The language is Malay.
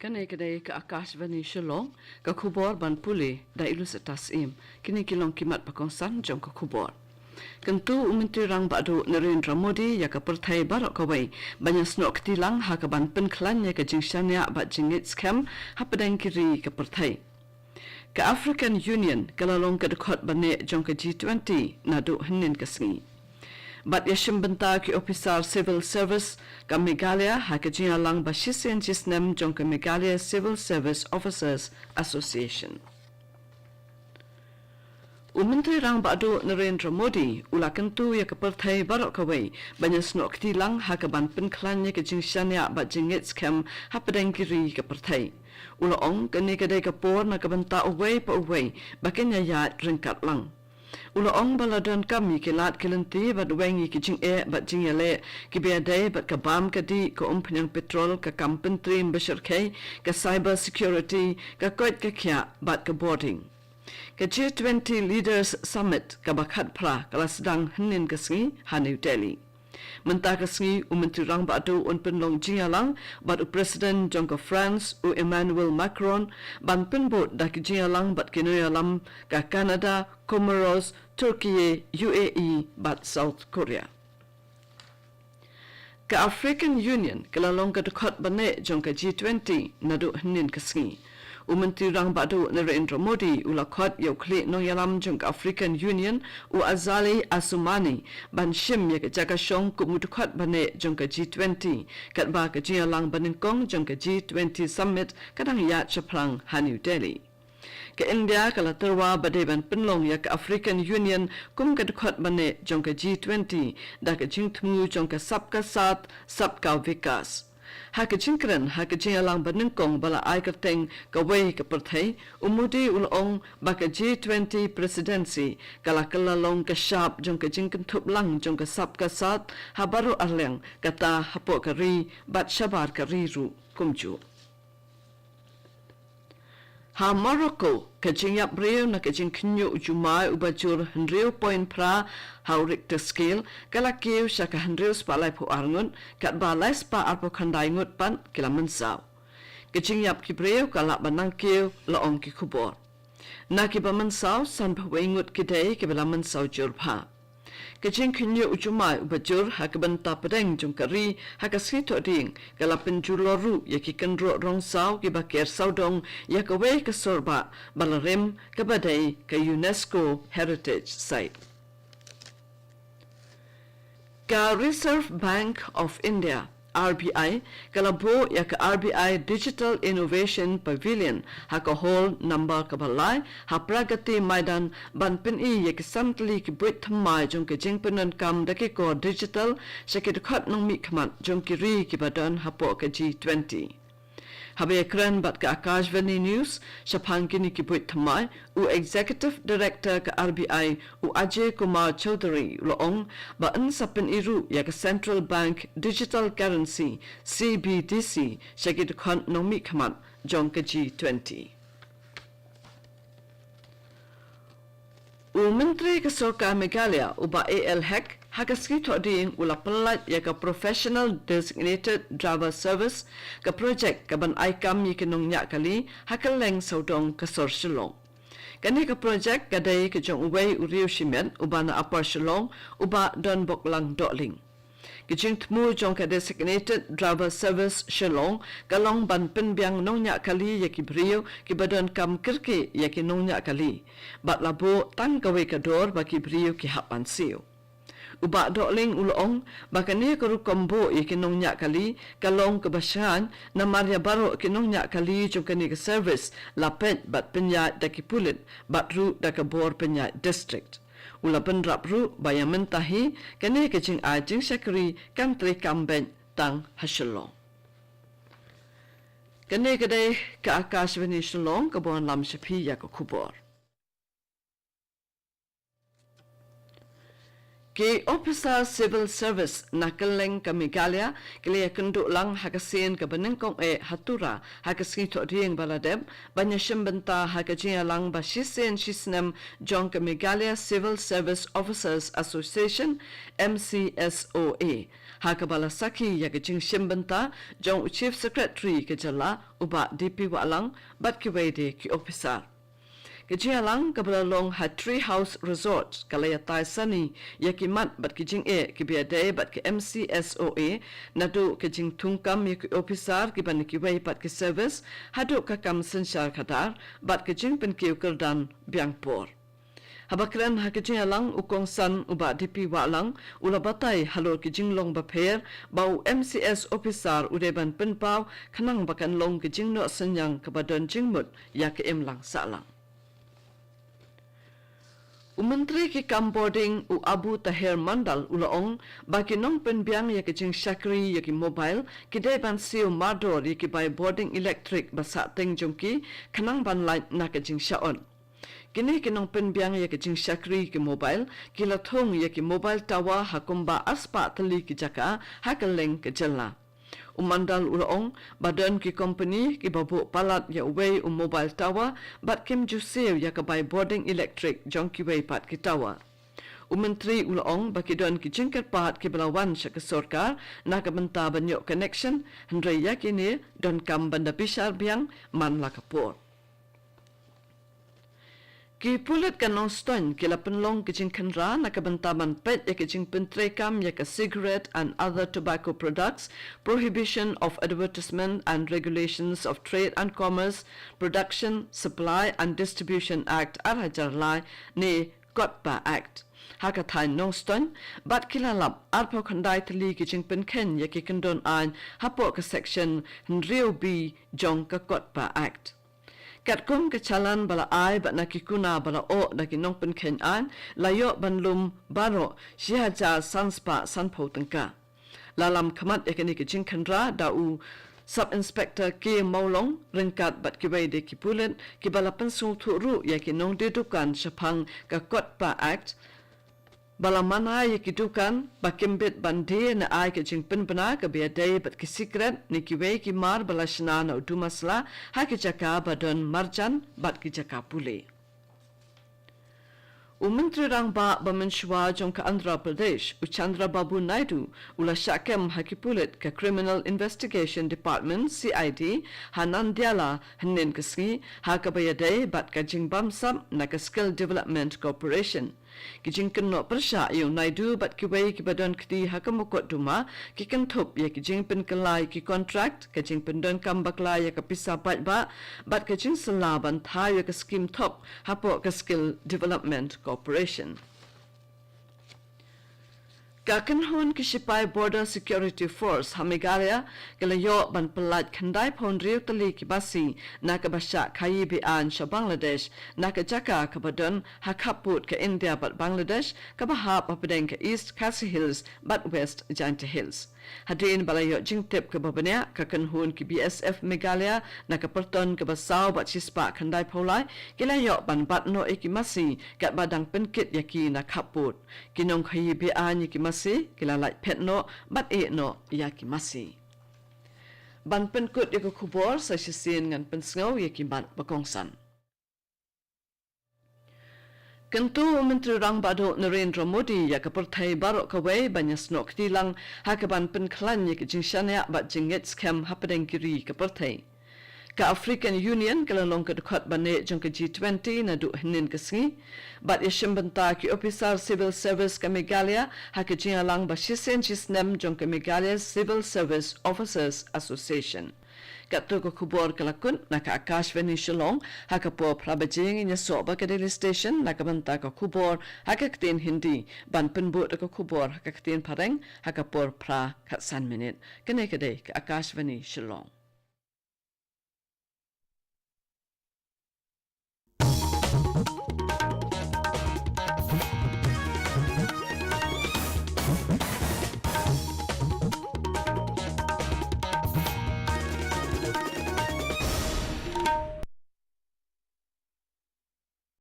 Kanai kedai ke Akashvani Shillong ke khubor ban puli da ilus atas im kini kilong kimat pakongsan jong ke khubor. Kentu Menteri Rang Badu Narendra Modi ya ke pertai barok kawai banyak snok tilang ha ke ban penklan ya ke jingsanya bat jingit scam ha pedang kiri ke pertai. Ke African Union kalalong ke dekot bane jong ke G20 nadu henin ke sengi. Bat yashim benta ki officer civil service ka Meghalaya ha ke jingalang basisen jisnem jong ke Meghalaya Civil Service Officers Association. Menteri Rang Badu Narendra Modi ula kentu ya ke pertai barok kawai banyak snok tilang ha ke ban penklannya ke jingsanya bat jingit scam ha pedang kiri ke pertai. Ula ong kene kedai ke por na ke benta away pa away bakenya ya ringkat lang. Ula ong baladon kami kilat kelenti bat wengi ki jing bat jing yale ki biadai bat kabam kadi ke penyang petrol ke kampen trim besyarkai ke cyber security ke koit ke kia bat ke boarding. Ke G20 Leaders Summit ke bakat pra kala sedang henin ke sengi ha New Delhi. Mentah ke sengi Menteri Rang Badu penlong jingalang bat Presiden jong ke France Emmanuel Macron ban penbot dah ke jingalang bat kinoyalam ke Canada, Comoros, Turki, UAE bat South Korea. Ke African Union kelalong ke dekot bane jong ke G20 nadu henin ke sengi. Menteri Rang Badu Narendra Modi ula khot yau kli nong yalam jong African Union Azali Assoumani ban shim ya ke jakashong ku mutukot bane jong ke G20 kat ba ke jialang baningkong jong ke G20 summit kadang ya chaplang ha New Delhi. Ke India kala terwa badai ban penlong ya ke African Union kum ke dekot bane jong ke G20 da ke jing tmu jong ke sabka sat sabka vikas. Ha ke jingkren ha ke jingalang baningkong bala ai kerteng ke wei ke perthai umudi ulong ba ke G20 presidency kala kelalong ke syap jong ke jingken thup lang jong ke sap ke sat ha baru arleng kata hapo ke ri bat syabar ke ri ru kumju. Ha Morocco ke jingyap reu na ke jing kinyu ujumai ubajur hendreu point pra ha Richter scale kala kiu syaka hendreu spalai pu arngun kat balai spa arpo khandai ngut pan kila mensau. Ke jingyap ki breu kala banang kiu laong ki kubor. Na ki ba mensau san pa wengut kidai ke bela mensau jurpa. Ke jing kinyu ujumai ubajur ha ke benta pedeng jong kari ha ke sito ding kala penjuloru ya ki kendro rong sau ki bakir saudong ya ke wei ke sorba balarem ke badai ke UNESCO Heritage Site. Ka Reserve Bank of India RBI kalabo ya ke RBI Digital Innovation Pavilion ha ke hall number ke balai ha pragati maidan ban pen I ya ke samtli ke buit thamai jong ke jing penan kam da ke ko digital sake dekat nong mi khamat jong ki ri ki badan ha po ke G20. Habe ekran bat ke Akashvani News shapang kini ki buit thamai Executive Director ke RBI Ajay Kumar Chaudhary loong ba an sapin iru ya ke Central Bank Digital Currency CBDC sake dekat nong mi khamat jong ke G20. Menteri ke Sorka Meghalaya uba AL Hek hakaski toding ula pelat ya ke Professional Designated Driver Service ke projek ke ban aikam yi ke nongnya kali hakaleng saudong ke Sor Shillong. Kani ke projek kadai ke jong uwei uriu shimen uba na Upper Shillong uba don boklang dokling. Kijing tmu jong ke Designated Driver Service Shillong kalong ban penbiang nongnya kali ya ki brio ki badan kam kirki ya ki nongnya kali. Bat labo tang kawe kador ba ki brio ki hapan siu. Uba dokling ulong bakani karu kombo ya ki nongnya kali kalong kebasyan na Maria Baro ki nongnya kali jong kani ke service lapet bat penyat da ki pulit bat ru da ke bor penyat district. Ula pendrap ru bayang mentahi kani kecing ajing syakri kantri kamben tang hasilong. Kani kedai ke Akashvani Shillong kebuan lam syapi ya ke kubor. Ke Officer Civil Service nakeleng ke Meghalaya kele kenduk lang hakasin ke benengkong hatura hakasin tok dieng baladem banyashim benta hakajia lang basisen shisnem jong ke Meghalaya Civil Service Officers Association MCSOA Hakabala Saki Yakajing Shimbanta, Jong Chief Secretary Kajala, Uba DP Walang, Bat Kiwede Ki Officer. Kajialang kabalalong had Tree House Resort, Kalayatay Sani, Yakimat bat kijing kibiade bat ki MCSOA, nadu kijing tungkam yaki officer kiban kiway bat ki service, hadu kakam sensyar kadar, bat kijing penkiw kerdan biangpor. Habakran hakijialang ukong san uba DP walang, ulabatay halor kijing long baper, bau MCS officer udeban penpaw, kanang bakan long kijing no senyang kabadon jingmut, yaki lang salang. Menteri ki Boarding u Abu Tahir Mandal ulaong bagi nong penbiang ya kijing syakri ya ki mobile kidai ban siu mador ya ki by boarding electric basa teng jongki kanang ban light na kijing shaon. Kini kinong penbiang ya kijing syakri ki mobile kila thong ya ki mobile tower hakumba aspa tali ki jaka hakaleng ke jella. Umandal ulaong badan ki company ki babu palat ya away mobile tower bat kim jusew ya kabay boarding electric jong ki way pat ki tower. Menteri ulaong baki don ki jingkat pat ki belawan sya ke sorkar na kabenta banyo connection hendrai ya kini don kam banda bishar biang man lakapur. Ki pulit kanong stone kila penlong kijing kenra na kabentaman pet ya kijing pentrekam ya ka cigarette and other tobacco products, prohibition of advertisement and regulations of trade and commerce, production, supply and distribution act arhajarlai ni Kotpa Act. Hakatai nong stone, bat kilalap arpo kandai tali kijing penken ya ki kendon an hapo ka section Rio B jong ka Kotpa Act. Katkum kecalan bala ai bat nakikuna bala o nakinong penken an layo banlum baro sihaja sanspa sanpo tengka. Lalam kamat ekani kijing kendra dau Sub Inspector K. Maulong ringkat bat kiway de kipulit kibala pensung turu yakinong dedukan syapang ka Kotpa Act bala mana yakidukan bakimbit bandi na ay kijing penbena ka biaday bat kisikret ni kiway kimar bala shna na udumasla ha kijaka badon marjan bat kijaka puli. Menteri rang ba Bamenshwa jong ka Andhra Pradesh Chandra Babu Naidu ula syakem hakipulit ka Criminal Investigation Department CID hanan diala hanin keski ha kabayaday bat ka jing bamsam na ka Skill Development Corporation. Kijing kenno persya yung Naidu bat kiway kibadon kiti hakamukot duma kikentup ya kijing penkelai ki contract kijing pendon kambaklai ya kapisa bat bat kijing selaban thayo ka scheme top hapo ka Skill Development Corporation. Kakenhon Kishipai Border Security Force Hamigalia Galayo ban pelat kandai pon riu tali kibasi nakabasya kayi bian sya Bangladesh nakajaka kabadon hakaput ke India bat Bangladesh kabahap apadeng ke East Khasi Hills bat West Janta Hills. Hadin balayo jingtip ke babanya kakenhon ki BSF Meghalaya nakaperton ke basaw bat sispa kandai polai gilayo ban batno ikimasi kat badang penkit yaki nakaput kinong kayi bian yaki kilalai petno bat no yaki masi. Ban penkut yako kubor sa sisin ngan pensngau yaki ban bakongsan. Kentu Menteri Rang Bado Narendra Modi yaka pertai barok kawai banyas nok tilang hakaban penklan yaki jingshanya bat jingit scam hapadeng kiri ke pertai. Ka African Union kalalong kedekot bane jong ke G20 na du hinin kesengi bat isyam benta ki officer civil service ke Meghalaya haka jingalang basisen jisnem jong ke Meghalaya Civil Service Officers Association. Kato ko kubor kalakun naka Akashvani Shillong haka po prabajing inya soba ke daily station naka benta ko kubor haka ketin hindi ban penbut ko kubor haka ketin pareng haka por pra kat san minute kene kede ke Akashvani Shillong.